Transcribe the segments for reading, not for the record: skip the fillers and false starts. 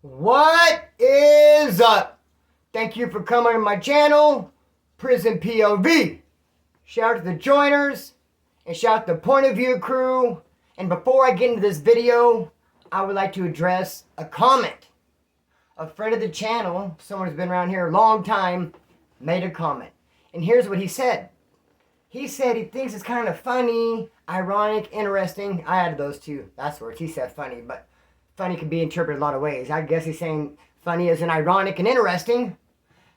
What is up? Thank you for coming to my channel, Prison POV. Shout out to the joiners and shout out to the point of view crew. And before I get into this video, I would like to address a comment. A friend of the channel, someone who's been around here a long time, made a comment. And here's what he said. He said he thinks it's kind of funny, ironic, interesting. I added those two. That's words. He said funny, but funny can be interpreted a lot of ways. I guess he's saying funny as in ironic and interesting.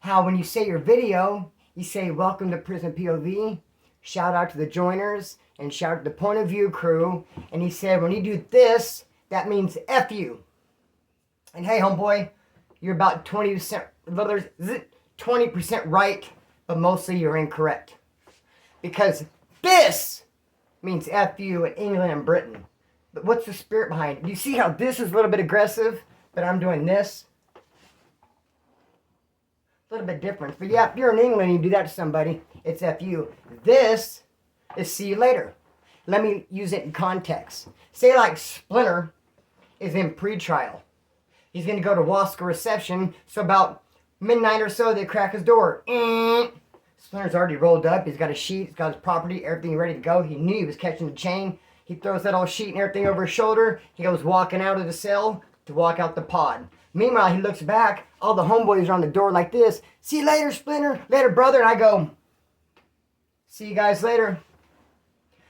How when you say your video, you say welcome to Prison POV, shout out to the joiners, and shout out to the point of view crew. And he said when you do this, that means F you. And hey, homeboy, you're about 20% right, but mostly you're incorrect. Because this means F you in England and Britain. But what's the spirit behind it? You see how this is a little bit aggressive, but I'm doing this? A little bit different. But yeah, if you're in England and you do that to somebody, it's F you. This is see you later. Let me use it in context. Say like Splinter is in pre-trial. He's going to go to Wasco reception, so about midnight or so, they crack his door. Splinter's already rolled up. He's got a sheet. He's got his property, everything ready to go. He knew he was catching the chain. He throws that old sheet and everything over his shoulder. He goes walking out of the cell to walk out the pod. Meanwhile, he looks back. All the homeboys are on the door like this. See you later, Splinter. Later, brother. And I go, see you guys later.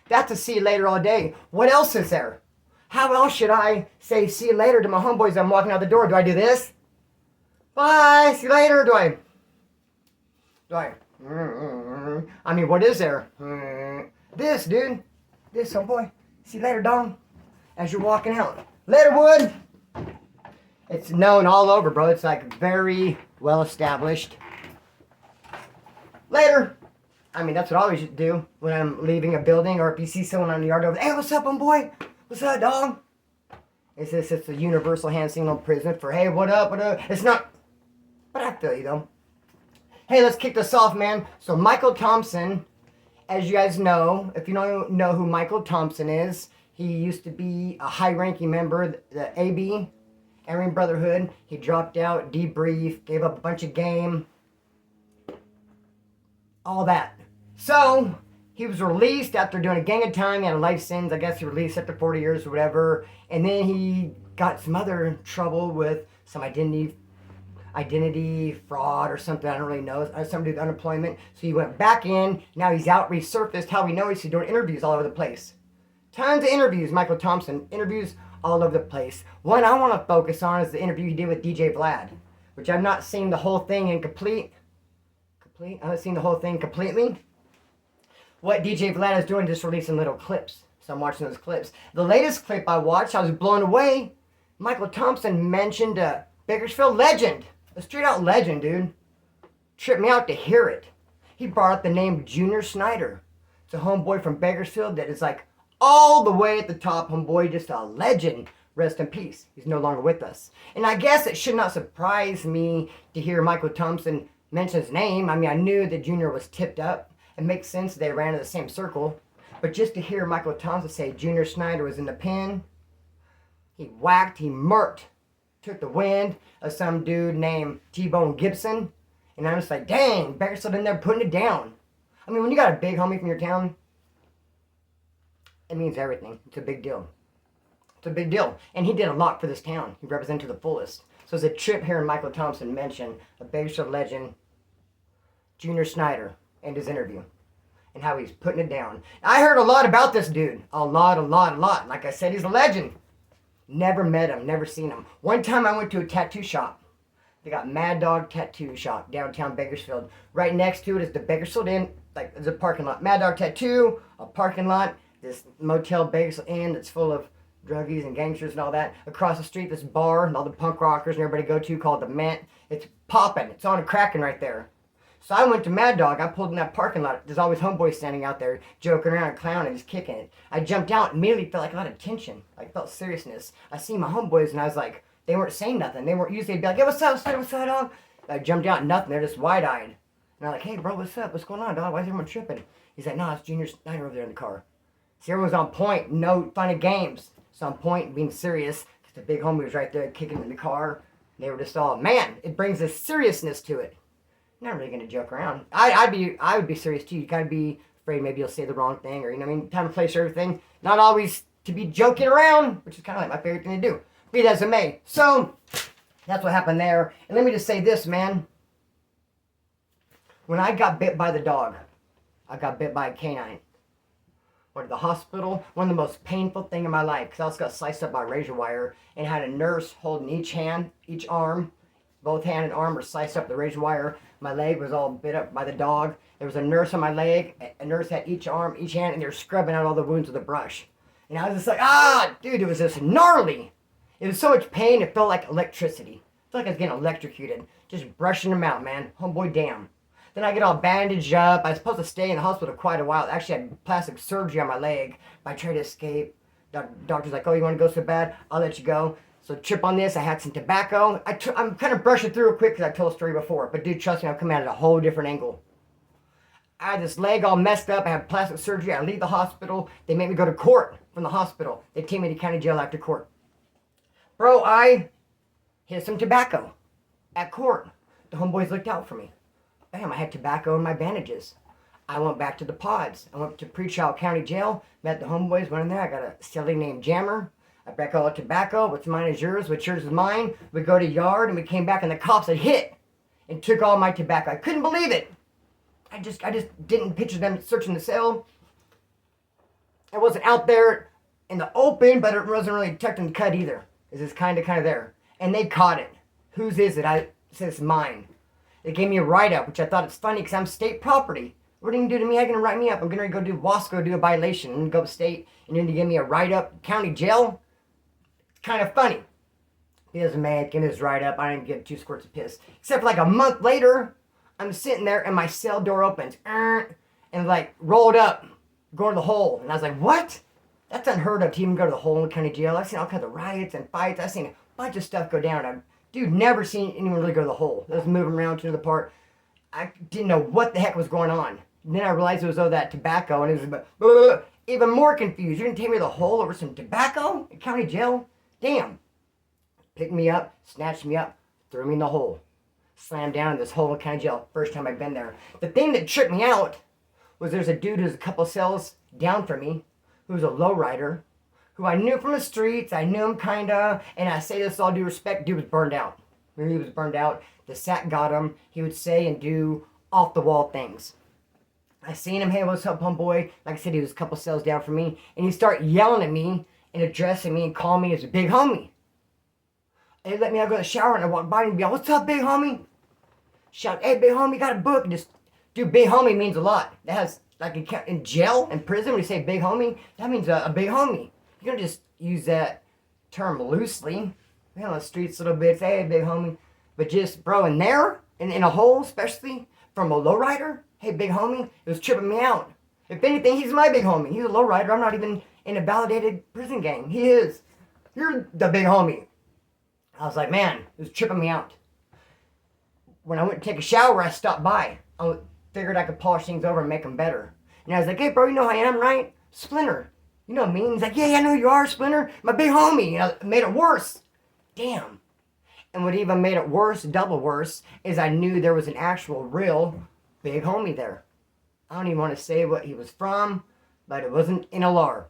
That's a see you later all day. What else is there? How else should I say see you later to my homeboys as I'm walking out the door? Do I do this? Bye. See you later. Do I? I mean, what is there? This, dude. This, homeboy. See you later, dong. As you're walking out. Later, Wood. It's known all over, bro. It's like very well established. Later. I mean, that's what I always do when I'm leaving a building, or if you see someone on the yard over there. Hey, what's up, homeboy? What's up, dog? It's a universal hand signal in prison for, hey, what up, what up? It's not, but I feel you, though. Hey, let's kick this off, man. So Michael Thompson, as you guys know, if you don't know who Michael Thompson is, he used to be a high-ranking member of the AB, Aryan Brotherhood. He dropped out, debriefed, gave up a bunch of game, all that. So he was released after doing a gang of time. He had a life sentence. I guess he released after 40 years or whatever. And then he got some other trouble with some identity fraud or something. I don't really know. Something to do with unemployment. So he went back in. Now he's out, resurfaced. How we know he's doing interviews all over the place. Tons of interviews, Michael Thompson. Interviews all over the place. One I want to focus on is the interview he did with DJ Vlad, which I've not seen the whole thing in complete. I haven't seen the whole thing completely. What DJ Vlad is doing, just releasing little clips. So I'm watching those clips. The latest clip I watched, I was blown away. Michael Thompson mentioned a Bakersfield legend. A straight out legend, dude. Tripped me out to hear it. He brought up the name Junior Snyder. It's a homeboy from Bakersfield that is like all the way at the top, homeboy, just a legend. Rest in peace. He's no longer with us. And I guess it should not surprise me to hear Michael Thompson mention his name. I mean, I knew that Junior was tipped up. It makes sense they ran in the same circle. But just to hear Michael Thompson say Junior Snyder was in the pen, he whacked, he murked, took the wind of some dude named T-Bone Gibson. And I'm just like, dang, Bakersfield in there putting it down. I mean, when you got a big homie from your town, it means everything. It's a big deal. It's a big deal. And he did a lot for this town. He represented to the fullest. So it's a trip hearing Michael Thompson mention a Bakersfield legend, Junior Snyder, and his interview, and how he's putting it down. I heard a lot about this dude. A lot. Like I said, he's a legend. Never met him, never seen him. One time I went to a tattoo shop. They got Mad Dog Tattoo Shop, downtown Bakersfield. Right next to it is the Bakersfield Inn, like there's a parking lot. Mad Dog Tattoo, a parking lot, this motel Bakersfield Inn that's full of druggies and gangsters and all that. Across the street, this bar and all the punk rockers and everybody go to called the Mint. It's popping. It's on and cracking right there. So I went to Mad Dog. I pulled in that parking lot. There's always homeboys standing out there joking around, clowning, just kicking it. I jumped out and immediately felt like a lot of tension. Like felt seriousness. I seen my homeboys and I was like, they weren't saying nothing. They weren't usually be like, hey, what's up, Splinter? What's up, dog? I jumped out and nothing. They're just wide-eyed. And I'm like, hey, bro, what's up? What's going on, dog? Why is everyone tripping? He's like, no, it's Junior Snyder over there in the car. See, everyone's on point. No funny games. It's on point, being serious. Because the big homie was right there kicking in the car. They were just all, man, it brings a seriousness to it. You're not really gonna joke around. I would be serious too. You gotta be afraid maybe you'll say the wrong thing, or time and place for everything. Not always to be joking around, which is kind of like my favorite thing to do. Be that as it may. So that's what happened there. And let me just say this, man. When I got bit by the dog, I got bit by a canine. Went to the hospital. One of the most painful thing in my life, because I also got sliced up by razor wire and had a nurse holding each hand, each arm. Both hand and arm were sliced up with the razor wire. My leg was all bit up by the dog. There was a nurse on my leg. A nurse had each arm, each hand, and they were scrubbing out all the wounds with a brush. And I was just like, dude, it was just gnarly. It was so much pain, it felt like electricity. It felt like I was getting electrocuted. Just brushing them out, man. Homeboy, damn. Then I get all bandaged up. I was supposed to stay in the hospital quite a while. I actually had plastic surgery on my leg. But I tried to escape. Doctor's like, oh, you want to go so bad? I'll let you go. So trip on this. I had some tobacco. I'm kind of brushing through it quick because I told a story before. But dude, trust me, I'm coming at it a whole different angle. I had this leg all messed up. I had plastic surgery. I leave the hospital. They made me go to court from the hospital. They take me to county jail after court. Bro, I hit some tobacco at court. The homeboys looked out for me. Bam, I had tobacco in my bandages. I went back to the pods. I went to pre-trial county jail, met the homeboys, went in there. I got a silly named Jammer. I drank all the tobacco. What's mine is yours. What's yours is mine. We go to yard, and we came back, and the cops had hit and took all my tobacco. I couldn't believe it. I just didn't picture them searching the cell. I wasn't out there in the open, but it wasn't really tucked in the cut either. It was kind of there. And they caught it. Whose is it? I said it's mine. They gave me a write-up, which I thought it's funny because I'm state property. What are you going to do to me? How are you going to write me up? I'm going to go do Wasco, do a violation, and go to state, and then you give me a write-up, county jail? It's kind of funny. He doesn't man, give me this write-up. I didn't get 2 squirts of piss. Except for like a month later, I'm sitting there, and my cell door opens, and like rolled up, going to the hole. And I was like, what? That's unheard of to even go to the hole in the county jail. I've seen all kinds of riots and fights. I've seen a bunch of stuff go down. Dude, never seen anyone really go to the hole. They was moving around to the part. I didn't know what the heck was going on. And then I realized it was all that tobacco, and it was even more confused. You're going to take me to the hole over some tobacco in county jail? Damn. Picked me up, snatched me up, threw me in the hole. Slammed down in this hole in county jail. First time I've been there. The thing that tripped me out was there's a dude who's a couple cells down from me, who's a lowrider, who I knew from the streets. I knew him kinda, and I say this with all due respect, dude was burned out. When he was burned out, the sack got him. He would say and do off the wall things. I seen him, hey, what's up, homeboy? Like I said, he was a couple cells down from me, and he started yelling at me and addressing me and calling me as a big homie. And he let me out go to the shower, and I walked by and be like, what's up, big homie? Shout, hey, big homie, got a book. And just, dude, big homie means a lot. That has, like in jail, in prison, when you say big homie, that means a big homie. You don't just use that term loosely. You know, the streets a little bit, say, hey, big homie. But just, bro, in there, in a hole, especially from a lowrider, hey, big homie, it was tripping me out. If anything, he's my big homie. He's a lowrider. I'm not even in a validated prison gang. He is. You're the big homie. I was like, man, it was tripping me out. When I went to take a shower, I stopped by. I figured I could polish things over and make them better. And I was like, hey, bro, you know who I am, right? Splinter. You know me. And he's like, yeah, I know who you are, Splinter. My big homie. You know, it made it worse. Damn. And what even made it worse, double worse, is I knew there was an actual real big homie there. I don't even want to say what he was from, but it wasn't in a lar.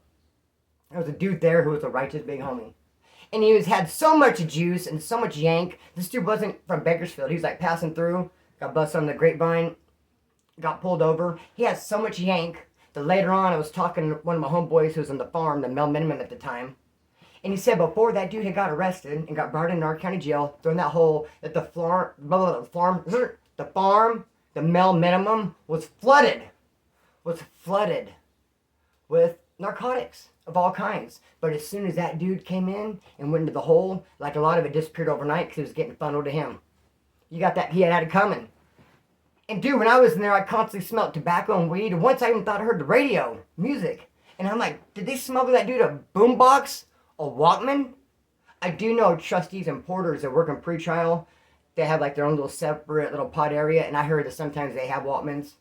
There was a dude there who was a righteous big homie. And he had so much juice and so much yank. This dude wasn't from Bakersfield. He was like passing through, got busted on the grapevine, got pulled over. He had so much yank that later on I was talking to one of my homeboys who was on the farm, the male minimum at the time. And he said before that dude had got arrested and got brought into our county jail, thrown that hole, that the farm, the male minimum was flooded with narcotics of all kinds. But as soon as that dude came in and went into the hole, like a lot of it disappeared overnight because it was getting funneled to him. You got that, he had it coming. And dude, when I was in there, I constantly smelled tobacco and weed. And once I even thought I heard the radio, music. And I'm like, did they smuggle that dude a boombox? A Walkman? I do know trustees and porters that work in pre-trial, they have like their own little separate little pod area. And I heard that sometimes they have Walkmans.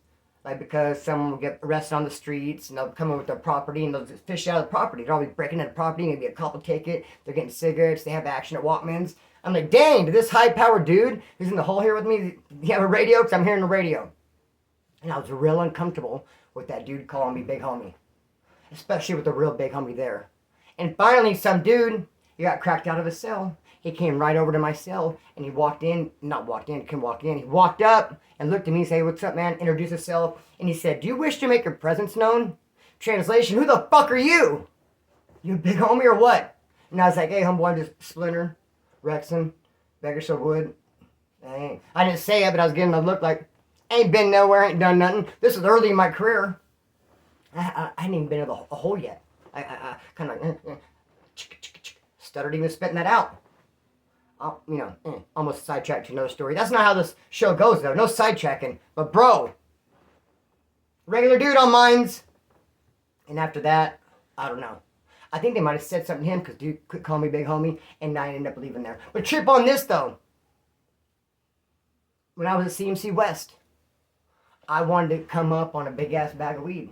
Like because someone will get arrested on the streets and they'll come in with their property and they'll just fish out of the property. They're always breaking into the property, maybe a cop will take it. They're getting cigarettes, they have action at Walkmans. I'm like, dang, did this high-powered dude who's in the hole here with me, you have a radio? Because I'm hearing the radio. And I was real uncomfortable with that dude calling me big homie. Especially with the real big homie there. And finally, some dude, he got cracked out of his cell. He came right over to my cell, and he walked in, he walked up and looked at me and said, hey, what's up, man? Introduced himself, and he said, do you wish to make your presence known? Translation, who the fuck are you? You a big homie or what? And I was like, hey, homeboy, I'm just Splinter, Rexon, Bakersfield Wood. I didn't say it, but I was getting a look like, ain't been nowhere, ain't done nothing. This was early in my career. I hadn't even been in a hole yet. I kind of like, stuttered even spitting that out. Almost sidetracked to another story. That's not how this show goes, though. No sidetracking. But, bro, regular dude on mines. And after that, I don't know. I think they might have said something to him because dude could call me big homie, and I ended up leaving there. But trip on this, though. When I was at CMC West, I wanted to come up on a big-ass bag of weed.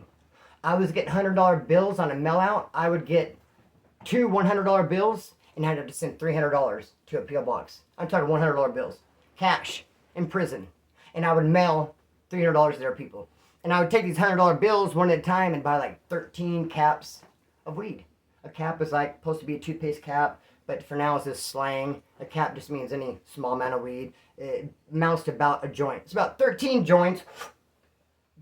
I was getting $100 bills on a mail-out. I would get 2 $100 bills, and I'd have to send $300 to a P.O. box. I'm talking $100 bills. Cash. In prison. And I would mail $300 to their people. And I would take these $100 bills one at a time and buy like 13 caps of weed. A cap is like supposed to be a toothpaste cap, but for now it's this slang. A cap just means any small amount of weed. It amounts to about a joint. It's about 13 joints.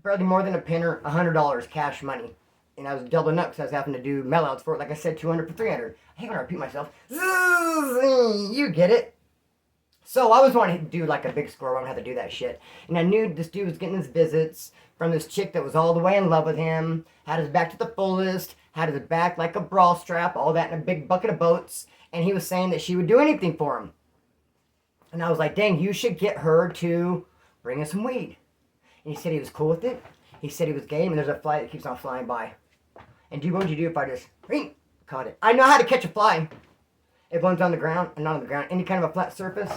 Barely more than a pinner, $100 cash money. And I was doubling up because I was having to do mail-outs for it. Like I said, 200 for 300. I hate when I repeat myself. You get it. So I was wanting to do like a big score. I don't have to do that shit. And I knew this dude was getting his visits from this chick that was all the way in love with him. Had his back to the fullest. Had his back like a bra strap. All that in a big bucket of boats. And he was saying that she would do anything for him. And I was like, dang, you should get her to bring us some weed. And he said he was cool with it. He said he was game, and there's a fly that keeps on flying by. And dude, what would you do if I just caught it? I know how to catch a fly. If one's on the ground, and not on the ground, any kind of a flat surface.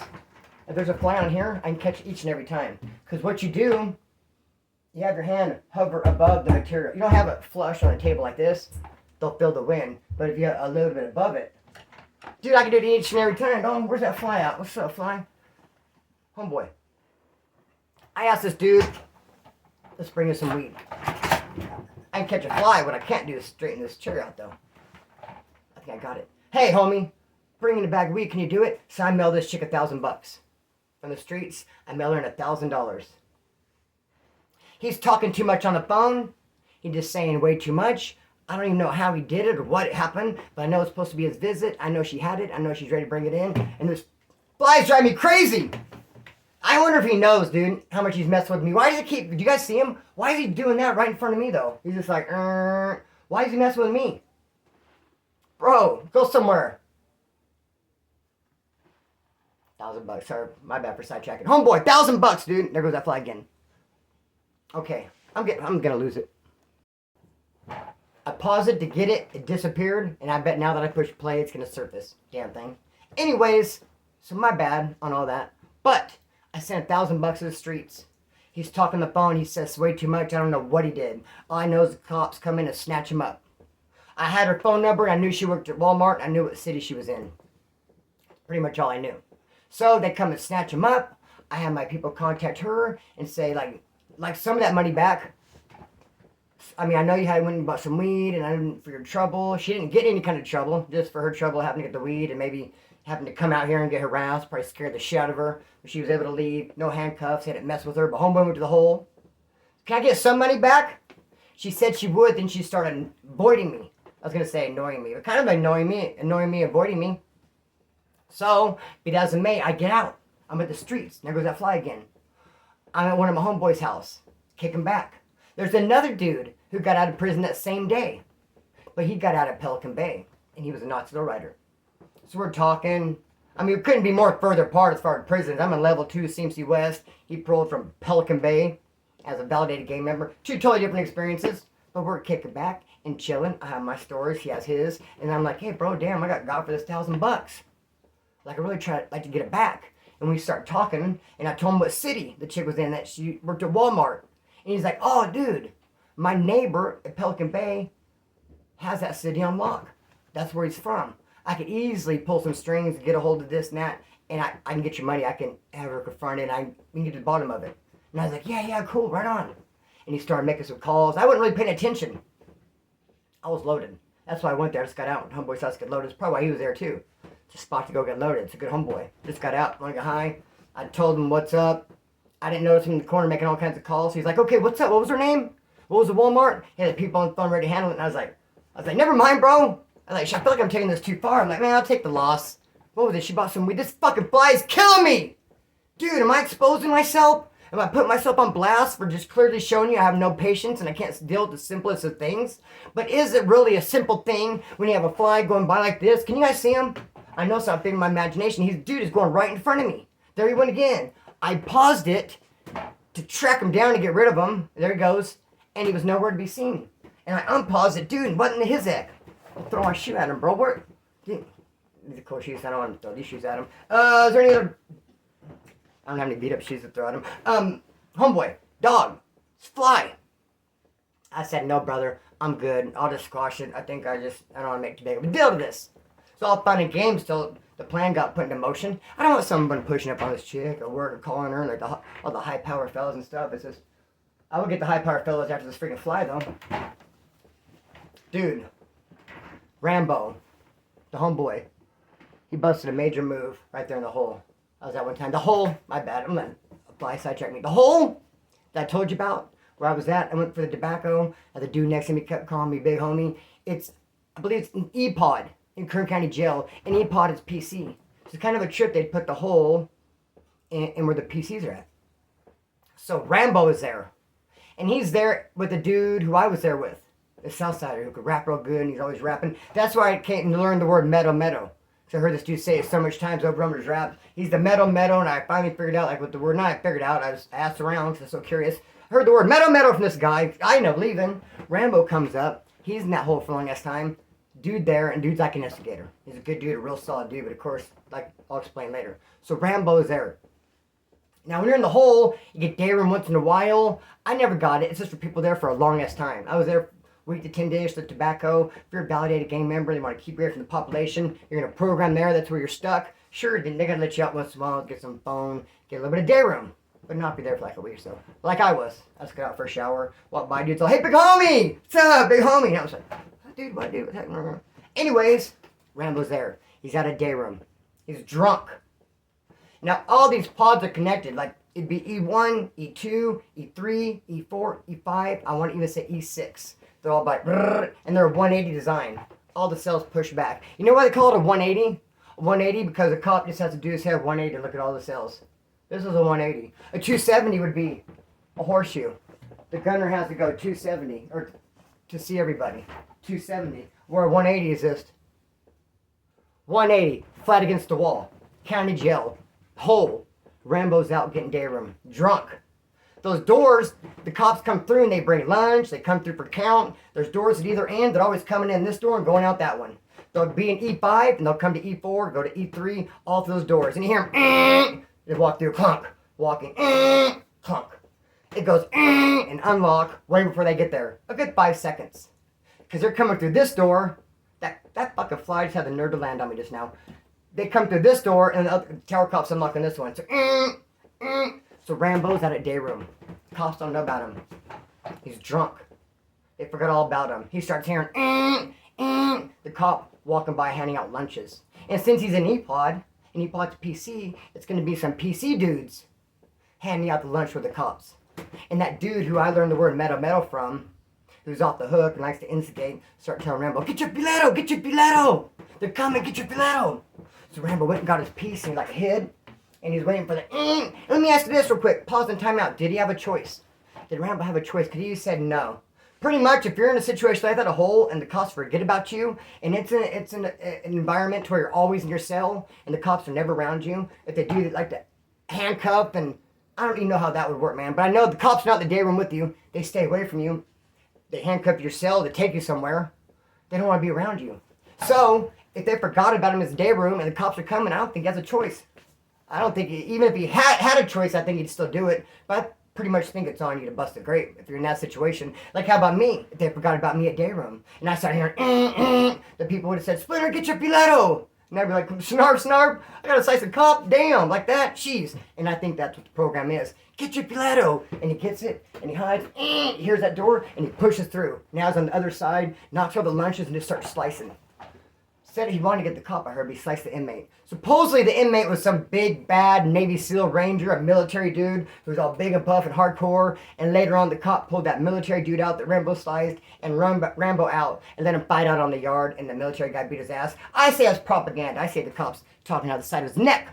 If there's a fly on here, I can catch each and every time. Because what you do, you have your hand hover above the material. You don't have it flush on a table like this. They'll feel the wind. But if you have a little bit above it, dude, I can do it each and every time. Oh, where's that fly at? What's up, fly? Homeboy. I asked this dude, let's bring us some weed. I can catch a fly. What I can't do is straighten this chair out, though. I think I got it. Hey, homie, bring in a bag of weed. Can you do it? So I mail this chick $1,000 from the streets. I mail her in $1,000. He's talking too much on the phone. He's just saying way too much. I don't even know how he did it or what happened, but I know it's supposed to be his visit. I know she had it. I know she's ready to bring it in. And this flies drive me crazy. I wonder if he knows, dude, how much he's messing with me. Why does he keep... Do you guys see him? Why is he doing that right in front of me, though? He's just like, why is he messing with me? Bro, go somewhere. $1,000. Sorry, my bad for sidetracking. Homeboy, $1,000, dude. There goes that fly again. Okay, I'm gonna lose it. I paused it to get it. It disappeared, and I bet now that I push play, it's gonna surface. Damn thing. Anyways, so my bad on all that. But I sent $1,000 to the streets. He's talking on the phone. He says way too much. I don't know what he did. All I know is the cops come in and snatch him up. I had her phone number. I knew she worked at Walmart. I knew what city she was in. Pretty much all I knew. So they come and snatch him up. I had my people contact her and say, like some of that money back. I mean, I know you had went and bought some weed, and I didn't for your trouble. She didn't get any kind of trouble, just for her trouble having to get the weed and maybe having to come out here and get harassed. Probably scared the shit out of her. But she was able to leave. No handcuffs. He hadn't messed with her. But homeboy went to the hole. Can I get some money back? She said she would. Then she started avoiding me. I was going to say annoying me. But kind of annoying me, avoiding me. So, be that as it may, I get out. I'm at the streets. There goes that fly again. I'm at one of my homeboys' house. Kick him back. There's another dude who got out of prison that same day. But he got out at Pelican Bay. And he was a Knoxville rider. So we're talking. I mean, we couldn't be more further apart as far as prisons. I'm in level 2 CMC West. He paroled from Pelican Bay as a validated gang member. 2 totally different experiences. But we're kicking back and chilling. I have my stories. He has his. And I'm like, hey, bro, damn, I got for this $1,000. Like, I really like to get it back. And we start talking. And I told him what city the chick was in, that she worked at Walmart. And he's like, oh, dude, my neighbor at Pelican Bay has that city on lock. That's where he's from. I could easily pull some strings and get a hold of this and that and I can get your money. I can have her confronted, and we can get to the bottom of it. And I was like, yeah, cool, right on. And he started making some calls. I wasn't really paying attention. I was loaded. That's why I went there. I just got out. Homeboy saw us get loaded. It's probably why he was there too. It's a spot to go get loaded. It's a good homeboy. Just got out. Want to get high. I told him what's up. I didn't notice him in the corner making all kinds of calls. He's like, okay, what's up? What was her name? What was the Walmart? He had the people on the phone ready to handle it. And I was like, never mind, bro. I feel like I'm taking this too far. I'm like, man, I'll take the loss. What was it? She bought some weed. This fucking fly is killing me. Dude, am I exposing myself? Am I putting myself on blast for just clearly showing you I have no patience and I can't deal with the simplest of things? But is it really a simple thing when you have a fly going by like this? Can you guys see him? I know it's not big in my imagination. Dude is going right in front of me. There he went again. I paused it to track him down and get rid of him. There he goes. And he was nowhere to be seen. And I unpaused it. Dude, what in his heck? I'll throw my shoe at him, bro. Where? Dude, these are cool shoes. I don't want to throw these shoes at him. Is there any other... I don't have any beat-up shoes to throw at him. Homeboy, dog, fly. I said, no, brother, I'm good. I'll just squash it. I don't want to make too big of a deal to this. It's all fun and games till the plan got put into motion. I don't want someone pushing up on this chick or work or calling her, like all the high-power fellas and stuff. It's just, I would get the high-power fellas after this freaking fly, though. Dude, Rambo, the homeboy, he busted a major move right there in the hole. I was at one time. The hole, my bad, I'm letting a fly sidetrack me. The hole that I told you about, where I was at, I went for the tobacco, and the dude next to me kept calling me big homie. I believe it's an E-pod in Kern County Jail. An E-pod is PC. So it's kind of a trip. They'd put the hole in where the PCs are at. So Rambo is there. And he's there with a dude who I was there with. The Southsider who could rap real good, and he's always rapping. That's why I came to learn the word meadow. So I heard this dude say it so much times over his raps. He's the meadow, and I finally figured out, like, what the word, not I figured out, I was asked around because I was so curious. I heard the word meadow from this guy. I ended up leaving. Rambo comes up. He's in that hole for the longest time. Dude there, and dude's like an instigator. He's a good dude, a real solid dude, but of course, like, I'll explain later. So Rambo is there. Now, when you're in the hole, you get day room once in a while. I never got it. It's just for people there for a long-ass time. I was there week to 10 days for the tobacco. If you're a validated gang member, they want to keep you away from the population. You're in a program there, that's where you're stuck. Sure, then they gotta let you out once in a while, get some phone, get a little bit of day room, but not be there for like a week or so. Like I was. I just got out for a shower, walked by dudes, like, hey, big homie! What's up, big homie? And I was like, dude, what, dude? What's happening? Anyways, Rambo's there. He's at a day room. He's drunk. Now, all these pods are connected. Like, it'd be E1, E2, E3, E4, E5. I want to even say E6. They're all like, and they're a 180 design. All the cells push back. You know why they call it a 180? A 180 because a cop just has to do his hair 180 and look at all the cells. This is a 180. A 270 would be a horseshoe. The gunner has to go 270 or to see everybody. 270. Where a 180 is just 180, flat against the wall. County jail. Hole. Rambo's out getting day room. Drunk. Those doors, the cops come through and they bring lunch. They come through for count. There's doors at either end. They're always coming in this door and going out that one. They'll be in E5 and they'll come to E4, go to E3, all through those doors. And you hear them, they walk through, clunk, walking, clunk. It goes, and unlock right before they get there. A good 5 seconds. Because they're coming through this door. That fucking fly just had the nerve to land on me just now. They come through this door and the other tower cops unlocking this one. So Rambo's at a day room. Cops don't know about him. He's drunk. They forgot all about him. He starts hearing the cop walking by handing out lunches. And since he's an E-pod, and E-pod's PC, it's going to be some PC dudes handing out the lunch with the cops. And that dude who I learned the word meadow from, who's off the hook and likes to instigate, start telling Rambo, get your filetto! They're coming, get your filetto! So Rambo went and got his piece and he like hid. And he's waiting for the Let me ask you this real quick. Pause and time out. Did he have a choice? Did Rambo have a choice? Because he said no. Pretty much, if you're in a situation like that, a hole, and the cops forget about you, and it's an environment where you're always in your cell, and the cops are never around you, if they do like the handcuff, and I don't even know how that would work, man. But I know the cops are not in the day room with you. They stay away from you. They handcuff your cell to take you somewhere. They don't want to be around you. So, if they forgot about him in his day room, and the cops are coming, I don't think he has a choice. I don't think, even if he had a choice, I think he'd still do it. But I pretty much think it's on you to bust a grape if you're in that situation. Like, how about me? If they forgot about me at day room, and I started hearing, the people would have said, Splinter, get your filetto! And I'd be like, snarf, snarf, I got a slice of cop, damn, like that, cheese. And I think that's what the program is. Get your filetto. And he gets it, and he hides, he hears that door, and he pushes through. Now he's on the other side, knocks over the lunches, and just starts slicing. Said he wanted to get the cop, I heard, but he sliced the inmate. Supposedly the inmate was some big, bad Navy SEAL Ranger, a military dude who was all big and buff and hardcore, and later on the cop pulled that military dude out that Rambo sliced and Rambo out and let him fight out on the yard, and the military guy beat his ass. I say it's propaganda. I say the cop's talking out the side of his neck.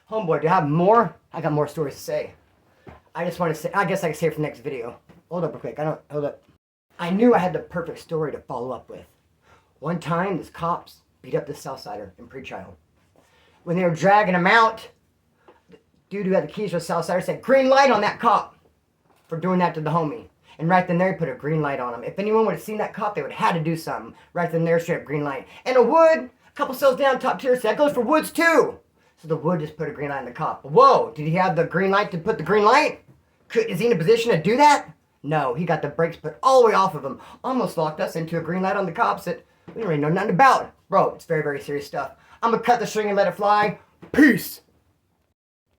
Homeboy, do I have more? I got more stories to say. I just want to say, I guess I can say it for the next video. Hold up real quick. Hold up. I knew I had the perfect story to follow up with. One time, this cops beat up this Southsider in pre-trial. When they were dragging him out, the dude who had the keys to the Southsider said, green light on that cop for doing that to the homie. And right then there, he put a green light on him. If anyone would have seen that cop, they would have had to do something. Right then there, straight up green light. And a Wood, a couple cells down, top tier, said, that goes for Woods too. So the Wood just put a green light on the cop. Whoa, did he have the green light to put the green light? Is he in a position to do that? No, he got the brakes put all the way off of him. Almost locked us into a green light on the cops that we don't really know nothing about. Bro, it's very, very serious stuff. I'm going to cut the string and let it fly. Peace.